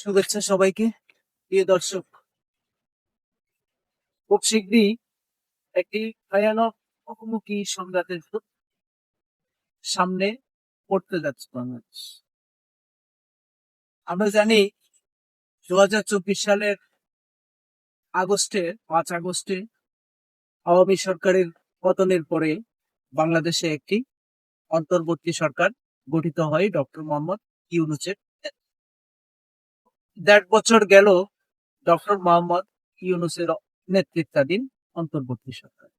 শুভেচ্ছা সবাইকে। প্রিয় দর্শক, খুব শীঘ্রই একটি ভয়ানক মুখোমুখি সংঘাতের সামনে পড়তে যাচ্ছে বাংলাদেশ। আমরা জানি 2024 সালের 5 আগস্টে আওয়ামী সরকারের পতনের পরে বাংলাদেশে একটি অন্তর্বর্তী সরকার গঠিত হয় ডক্টর মোহাম্মদ ইউনূসের। 1.5 বছর গেল ডক্টর মোহাম্মদ ইউনূসের নেতৃত্বাধীন অন্তর্বর্তী সরকার।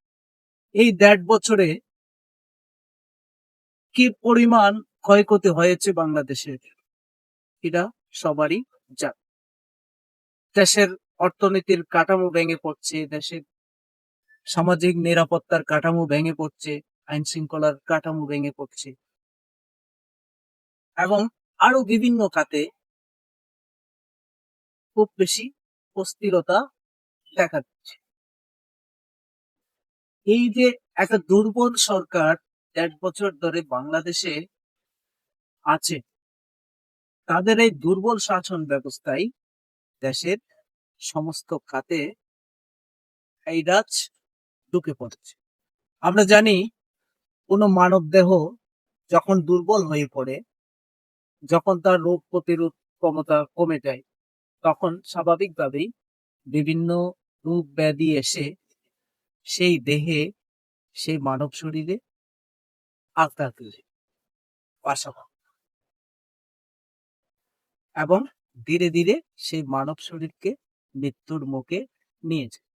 এই 1.5 বছরে কি পরিমাণ ক্ষয়ক্ষতি হয়েছে বাংলাদেশের, এটা সবারই জানা। দেশের অর্থনীতির কাঠামো ভেঙে পড়ছে, দেশের সামাজিক নিরাপত্তার কাঠামো ভেঙে পড়ছে, আইন শৃঙ্খলার কাঠামো ভেঙে পড়ছে এবং আরো বিভিন্ন খাতে খুব বেশি অস্থিরতা দেখা দিচ্ছে। এই যে একটা দুর্বল সরকার 1.5 বছর ধরে বাংলাদেশে আছে, তাদের এই দুর্বল শাসন ব্যবস্থায় দেশের সমস্ত খাতে এই রাজ ঢুকে পড়েছে। আমরা জানি কোনো মানব দেহ যখন দুর্বল হয়ে পড়ে, যখন তার রোগ প্রতিরোধ ক্ষমতা কমে যায়, তখন স্বাভাবিকভাবেই বিভিন্ন রোগ ব্যাধি এসে সেই দেহে, সেই মানব শরীরে আঘাত করে পাশাপাশি এবং ধীরে ধীরে সেই মানব শরীরকে মৃত্যুর মুখে নিয়ে যায়।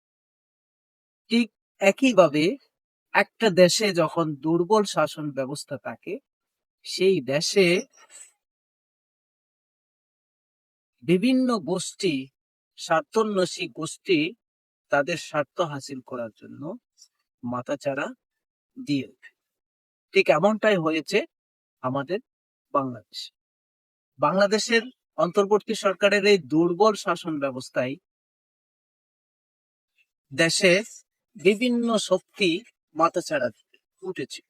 ঠিক একইভাবে একটা দেশে যখন দুর্বল শাসন ব্যবস্থা থাকে, সেই দেশে বিভিন্ন গোষ্ঠী, স্বার্থন্বেষী গোষ্ঠী তাদের স্বার্থ হাসিল করার জন্য মাথাচাড়া দিয়ে ওঠে। ঠিক এমনটাই হয়েছে আমাদের বাংলাদেশ। বাংলাদেশের অন্তর্বর্তী সরকারের এই দুর্বল শাসন ব্যবস্থায় দেশে বিভিন্ন শক্তি মাথাচাড়া দিয়ে উঠেছে।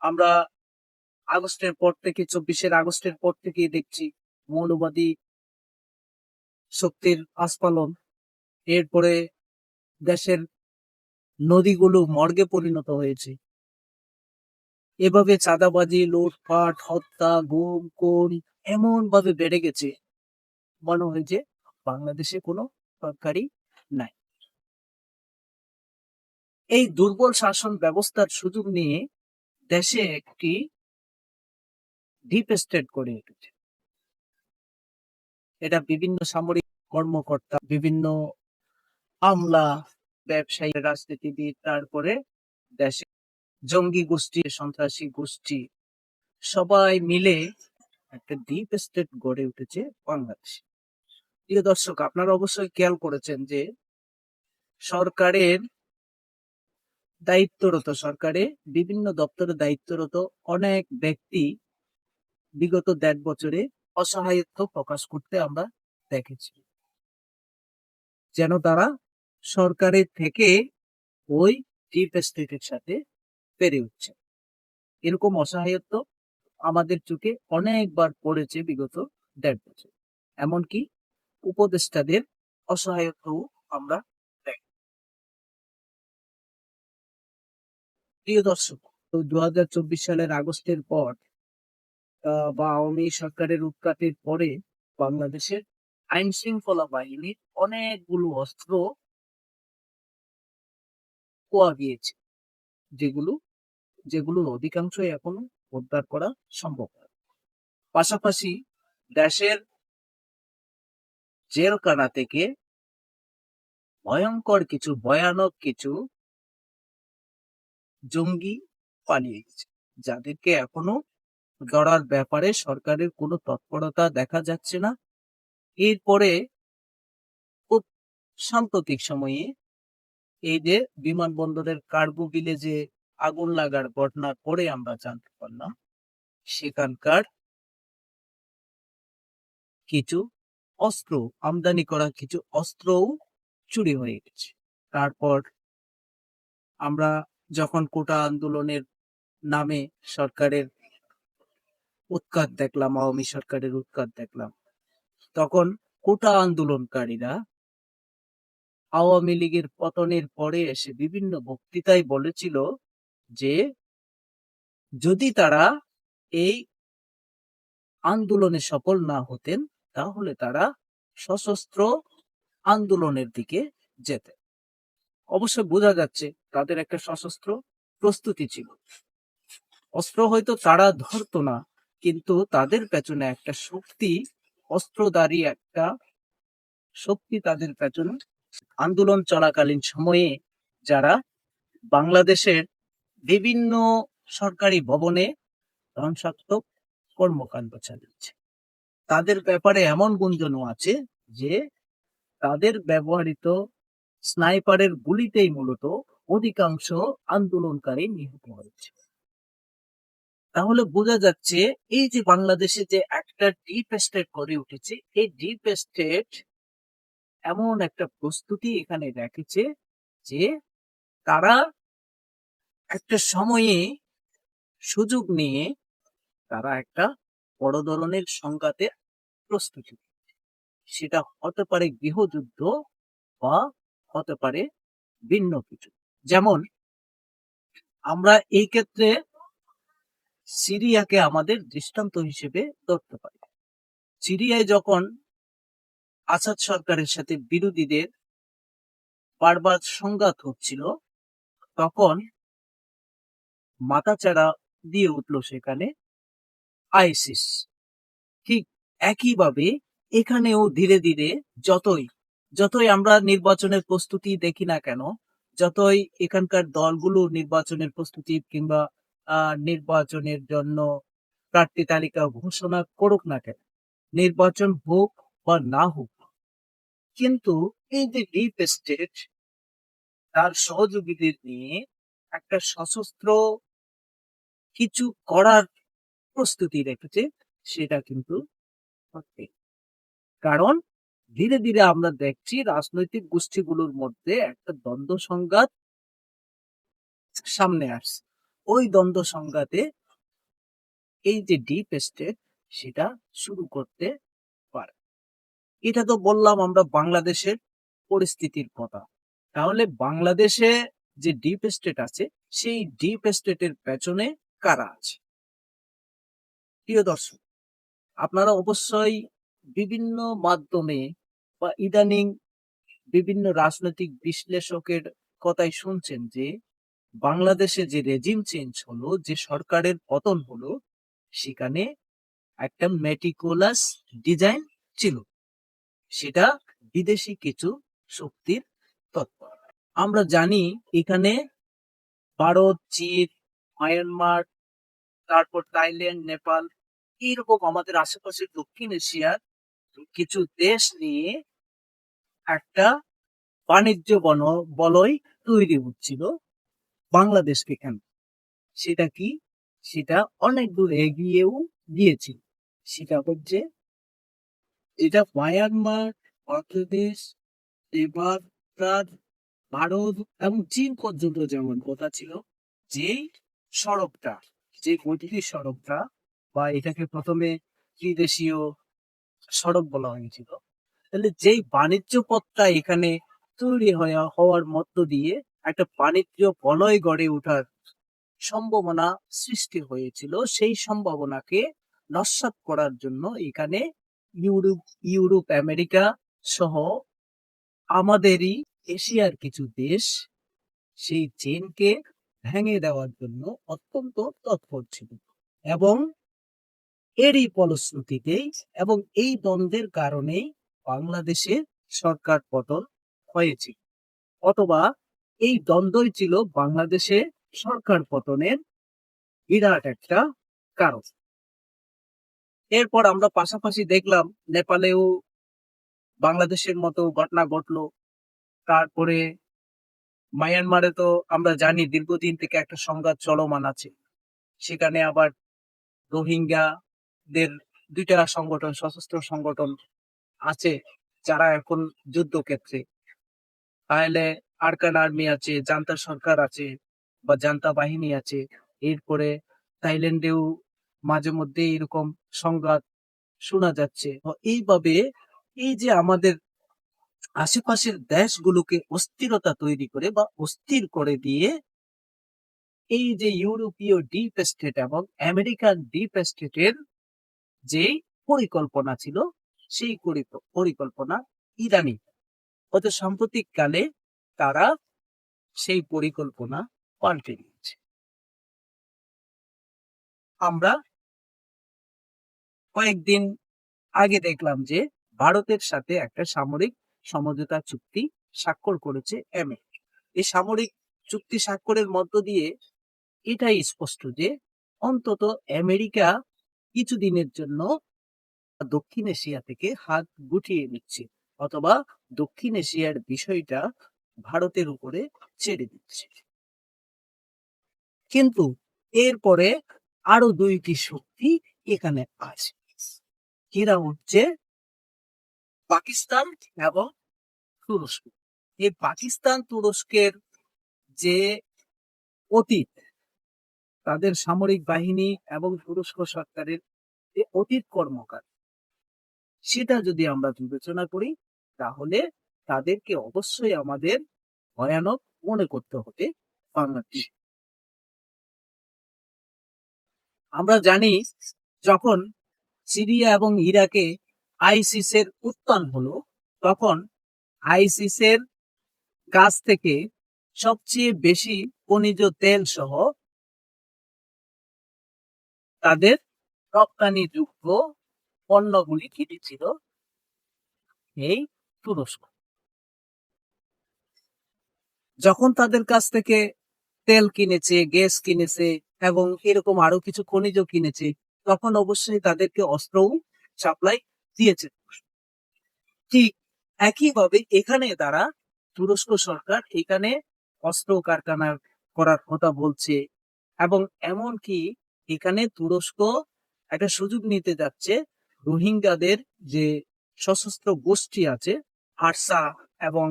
আমরা 24 আগস্টের পর থেকে দেখছি মৌলবাদী শক্তির আস্ফালন। এরপরে দেশের নদীগুলো মর্গে পরিণত হয়েছে। এভাবে চাঁদাবাজি, লুটপাট, হত্যা, গুম, খুন এমন ভাবে বেড়ে গেছে, মনে হয় যে বাংলাদেশে কোনো সরকারই নাই। এই দুর্বল শাসন ব্যবস্থার সুযোগ নিয়ে দেশে একটি ডিপ স্টেট গড়ে উঠেছে। এটা বিভিন্ন সামরিক কর্মকর্তা, বিভিন্ন আমলা, ব্যবসায়ী, রাজনীতিবিদ, তারপরে দেশে জঙ্গি গোষ্ঠী, সন্ত্রাসী গোষ্ঠী সবাই মিলে একটা ডিপ স্টেট গড়ে উঠেছে বাংলাদেশে। প্রিয় দর্শক, আপনারা অবশ্যই খেয়াল করেছেন যে সরকারে বিভিন্ন দপ্তরে দায়িত্বরত অনেক ব্যক্তি বিগত 1.5 বছরে অসহায়ত্ব প্রকাশ করতে আমরা দেখেছি, যেন তারা সরকারের থেকে ওই ডিপ স্টেটের সাথে পেরে উঠছে। এরকম অসহায়ত্ব আমাদের চোখে অনেকবার পড়েছে বিগত 1.5 বছর। এমনকি উপদেষ্টাদের অসহায়ত্ব আমরা দেখি। প্রিয় দর্শক, 2024 সালের আগস্টের পর বা আওয়ামী সরকারের উৎখাতের পরে বাংলাদেশের আইন শৃঙ্খলা বাহিনীর অনেকগুলো অস্ত্র খোয়া গিয়েছে, যেগুলো যেগুলোর অধিকাংশই এখনো উদ্ধার করা সম্ভব নয়। পাশাপাশি দেশের জেলখানা থেকে ভয়ানক কিছু জঙ্গি পালিয়ে গেছে, যাদেরকে এখনো ধরার ব্যাপারে সরকারের কোনো তৎপরতা দেখা যাচ্ছে না। এরপরে খুব সাম্প্রতিক সময়ে এই যে বিমানবন্দরের কার্গো ভিলেজে আগুন লাগার ঘটনা করে আমরা জানতে পারলাম সেখানকার কিছু অস্ত্র, আমদানি করা কিছু অস্ত্রও চুরি হয়ে গেছে। তারপর আমরা যখন কোটা আন্দোলনের নামে সরকারের উৎখাত দেখলাম, আওয়ামী সরকারের উৎখাত দেখলাম, তখন কোটা আন্দোলনকারীরা আওয়ামী লীগের পতনের পরে এসে বিভিন্ন বক্তৃতায় বলেছিল যে যদি তারা এই আন্দোলনে সফল না হতেন তাহলে তারা সশস্ত্র আন্দোলনের দিকে যেতেন। অবশ্য বোঝা যাচ্ছে তাদের একটা সশস্ত্র প্রস্তুতি ছিল। অস্ত্র হয়তো তারা ধরতো না, কিন্তু তাদের পেছনে একটা শক্তি, অস্ত্রধারী একটা শক্তি তাদের পেছনে। আন্দোলন চলাকালীন সময়ে যারা বাংলাদেশের বিভিন্ন সরকারি ভবনে ধ্বংসাত্মক কর্মকাণ্ড চালিয়েছে, তাদের ব্যাপারে এমন গুঞ্জনও আছে যে তাদের ব্যবহৃত স্নাইপারের গুলিতেই মূলত অধিকাংশ আন্দোলনকারী নিহত হয়েছে। তাহলে বোঝা যাচ্ছে এই যে বাংলাদেশে যে একটা ডিপ স্টেট গড়ে উঠেছে, এই ডিপ স্টেট এমন একটা প্রস্তুতি এখানে রেখেছে যে তারা একটা সময়ে সুযোগ নিয়ে তারা একটা বড় ধরনের সংঘাতের প্রস্তুতি। সেটা হতে পারে গৃহযুদ্ধ বা হতে পারে ভিন্ন কিছু। যেমন আমরা এই ক্ষেত্রে সিরিয়াকে আমাদের দৃষ্টান্ত হিসেবে ধরতে পারি। সিরিয়ায় যখন আসাদ সরকারের সাথে বিরোধীদের বারবার সংঘাত হচ্ছিল, তখন মাথাচাড়া দিয়ে উঠল সেখানে আইসিস। ঠিক একইভাবে এখানেও ধীরে ধীরে যতই আমরা নির্বাচনের প্রস্তুতি দেখি না কেন, যতই এখানকার দলগুলো নির্বাচনের প্রস্তুতি কিংবা নির্বাচনের জন্য প্রার্থী তালিকা ঘোষণা করুক না কেন, নির্বাচন হোক বা না হোক, কিন্তু এই যে ডিপ স্টেট তার সহযোগীদের নিয়ে একটা সশস্ত্র কিছু করার প্রস্তুতি রেখেছে, সেটা কিন্তু সত্যি। কারণ ধীরে ধীরে আমরা দেখছি রাজনৈতিক গোষ্ঠীগুলোর মধ্যে একটা দ্বন্দ্ব সংঘাত সামনে আসছে। ওই দ্বন্দ্ব সংঘাতে এই যে ডিপ স্টেট সেটা শুরু করতে পারে। এটা তো বললাম আমরা বাংলাদেশের পরিস্থিতির কথা। তাহলে বাংলাদেশে যে ডিপ স্টেট আছে, সেই ডিপ স্টেটের পেছনে কারা আছে? প্রিয় দর্শক, আপনারা অবশ্যই বিভিন্ন মাধ্যমে বা ইদানিং বিভিন্ন রাজনৈতিক বিশ্লেষকের কথাই শুনছেন যে বাংলাদেশে যে রেজিম চেঞ্জ হলো, যে সরকারের পতন হলো, সেখানে একটা মেটিকুলাস ডিজাইন ছিল, সেটা বিদেশি কিছু শক্তির তৎপর। আমরা জানি এখানে ভারত, চীন, মায়ানমার, তারপর থাইল্যান্ড, নেপাল, এইরকম আমাদের আশেপাশে দক্ষিণ এশিয়ার কিছু দেশ নিয়ে একটা বাণিজ্য বলয় তৈরি হচ্ছিল বাংলাদেশকে কেন। সেটা কি? সেটা অনেক দূর এগিয়েও গিয়েছিল। সেটা হচ্ছে এটা মায়ানমার, বাংলাদেশ, এবার ভারত এবং চীন পর্যন্ত যেমন কথা ছিল, যেই সড়কটা, যে বৈদেশিক সড়কটা, বা এটাকে প্রথমে ত্রিদেশীয় সড়ক বলা হয়েছিল, তাহলে যেই বাণিজ্য পথটা এখানে তৈরি হওয়ার মধ্য দিয়ে একটা বাণিজ্য বলয় গড়ে ওঠার সম্ভাবনা সৃষ্টি হয়েছিল, সেই সম্ভাবনাকে নস্যাৎ করার জন্য এখানে ইউরোপ, আমেরিকা সহ আমাদেরই এশিয়ার কিছু দেশ সেই চেনকে ভেঙে দেওয়ার জন্য অত্যন্ত তৎপর ছিল। এবং এরই ফলশ্রুতিতেই এবং এই দ্বন্দ্বের কারণেই বাংলাদেশের সরকার পতন হয়েছে, অথবা এই দ্বন্দ্বই ছিল বাংলাদেশে সরকার পতনের বিরাট একটা কারণ। এরপর আমরা পাশাপাশি দেখলাম নেপালেও বাংলাদেশের মতো ঘটনা ঘটলো। তারপরে মায়ানমারে তো আমরা জানি দীর্ঘদিন থেকে একটা সংঘাত চলমান আছে। সেখানে আবার রোহিঙ্গাদের দুইটা সংগঠন, সশস্ত্র সংগঠন আছে যারা এখন যুদ্ধক্ষেত্রে। তাহলে আরকান আর্মি আছে, জান্তা সরকার আছে বা জান্তা বাহিনী আছে। এরপরে থাইল্যান্ডেও মাঝে মধ্যে এরকম সংঘাত শোনা যাচ্ছে। এইভাবে এই যে আমাদের আশেপাশের দেশগুলোকে অস্থিরতা তৈরি করে বা অস্থির করে দিয়ে এই যে ইউরোপীয় ডিপ স্টেট এবং আমেরিকান ডিপ স্টেটের যে পরিকল্পনা ছিল সেই পরিকল্পনা ইরানি হয়তো সাম্প্রতিককালে তারা সেই পরিকল্পনা পাল্টে দিয়েছে। আমরা কয়েকদিন আগে দেখলাম যে ভারতের সাথে একটা সামরিক সমঝোতা চুক্তি স্বাক্ষর করেছে আমেরিকা। এই সামরিক চুক্তি স্বাক্ষরের মধ্য দিয়ে এটাই স্পষ্ট যে অন্তত আমেরিকা কিছুদিনের জন্য দক্ষিণ এশিয়া থেকে হাত গুটিয়ে নিচ্ছে অথবা দক্ষিণ এশিয়ার বিষয়টা ভারতের উপরে ছেড়ে দিচ্ছে। কিন্তু এরপরে আরো দুইটি শক্তি এখানে আছে, এরা হচ্ছে পাকিস্তান এবং তুরস্ক। এই পাকিস্তান তুরস্কের যে অতীত, তাদের সামরিক বাহিনী এবং তুরস্ক সরকারের যে অতীত কর্মকাণ্ড, সেটা যদি আমরা বিবেচনা করি তাহলে তাদেরকে অবশ্যই আমাদের ভয়ানক মনে করতে হবে বাংলাদেশ। আমরা জানি যখন সিরিয়া এবং ইরাকে আইসিসের উত্থান হলো, তখন আইসিসের কাছ থেকে সবচেয়ে বেশি খনিজ তেল সহ তাদের রপ্তানিযোগ্য পণ্যগুলি কিনেছিল এই তুরস্ক। যখন তাদের কাছ থেকে তেল কিনেছে, গ্যাস কিনেছে এবং এরকম আরো কিছু খনিজ কিনেছে, তখন অবশ্যই তাদেরকে অস্ত্রও সাপ্লাই দিয়েছে। ঠিক একইভাবে এখানে তারা তুরস্ক সরকার এখানে অস্ত্র কারখানা করার কথা বলছে এবং এমনকি এখানে তুরস্ক একটা সুযোগ নিতে যাচ্ছে রোহিঙ্গাদের যে সশস্ত্র গোষ্ঠী আছে আরসা এবং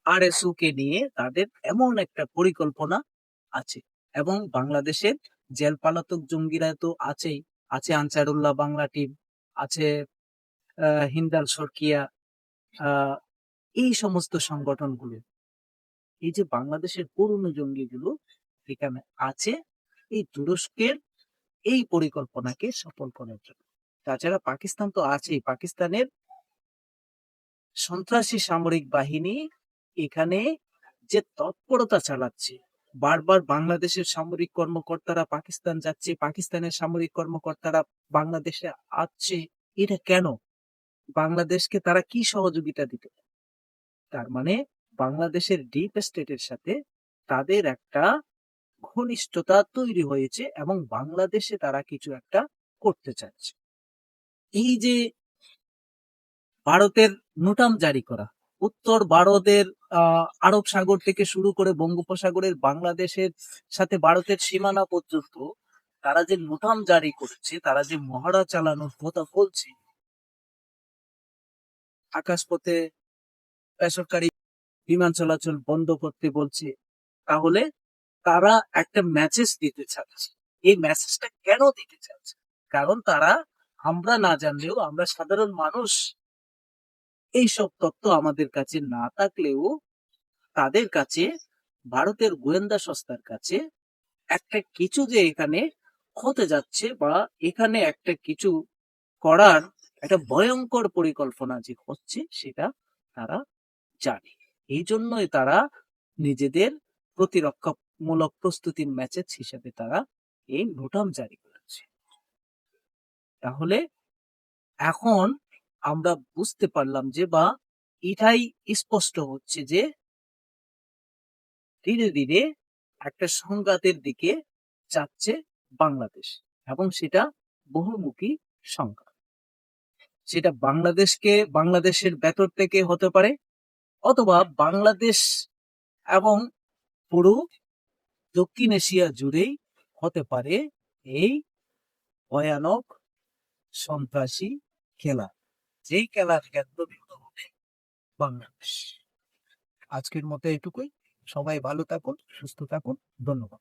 আরএসইউ কে নিয়ে তাদের এমন একটা পরিকল্পনা আছে। এবং বাংলাদেশের জেল পালাতক জঙ্গিরা তো আছেই, আছে আনসারুল্লাহ বাংলা টিম, আছে হিন্দাল সরকিয়া, এই সমস্ত সংগঠনগুলো, এই যে বাংলাদেশের পুরনো জঙ্গিগুলো এখানে আছে এই তুরস্কের এই পরিকল্পনাকে সফল করার জন্য। তাছাড়া পাকিস্তান তো আছেই, পাকিস্তানের সন্ত্রাসী সামরিক বাহিনী এখানে যে তৎপরতা চালাচ্ছে, বারবার বাংলাদেশের সামরিক কর্মকর্তারা পাকিস্তান যাচ্ছে, পাকিস্তানের সামরিক কর্মকর্তারা বাংলাদেশে আসছে, এটা কেন? বাংলাদেশকে তারা কি সহযোগিতা দিতে? তার মানে বাংলাদেশের ডিপ স্টেটের সাথে তাদের একটা ঘনিষ্ঠতা তৈরি হয়েছে এবং বাংলাদেশে তারা কিছু একটা করতে চাচ্ছে। এই যে ভারতের নোটাম জারি করা, উত্তর ভারতের আরব সাগর থেকে শুরু করে বঙ্গোপসাগরের বাংলাদেশের সাথে ভারতের সীমানা পর্যন্ত তারা যে নোটাম জারি করছে, তারা যে মহড়া চালানোর কথা বলছে, আকাশপথে বেসরকারি বিমান চলাচল বন্ধ করতে বলছে, তাহলে তারা একটা মেসেজ দিতে চাচ্ছে। এই মেসেজটা কেন দিতে চাচ্ছে? কারণ তারা, আমরা না জানলেও, আমরা সাধারণ মানুষ এইসব তথ্য আমাদের কাছে না থাকলেও তাদের কাছে, ভারতের গোয়েন্দা সংস্থার কাছে একটা কিছু যে এখানে হতে যাচ্ছে বা এখানে একটা কিছু করার একটা ভয়ঙ্কর পরিকল্পনা যে হচ্ছে সেটা তারা জানে। এই জন্যই তারা নিজেদের প্রতিরক্ষামূলক প্রস্তুতির মেসেজ হিসেবে তারা এই নোটাম জারি করেছে। তাহলে এখন আমরা বুঝতে পারলাম যে, বা এটাই স্পষ্ট হচ্ছে যে ধীরে ধীরে একটা সংঘাতের দিকে যাচ্ছে বাংলাদেশ এবং সেটা বহুমুখী সংঘাত। সেটা বাংলাদেশের ভেতর থেকে হতে পারে অথবা বাংলাদেশ এবং পুরো দক্ষিণ এশিয়া জুড়েই হতে পারে এই ভয়ানক সন্ত্রাসী খেলা, যেই খেলার কেন্দ্রবিন্দু হবে বাংলাদেশ। আজকের মতো এটুকুই। সবাই ভালো থাকুন, সুস্থ থাকুন। ধন্যবাদ।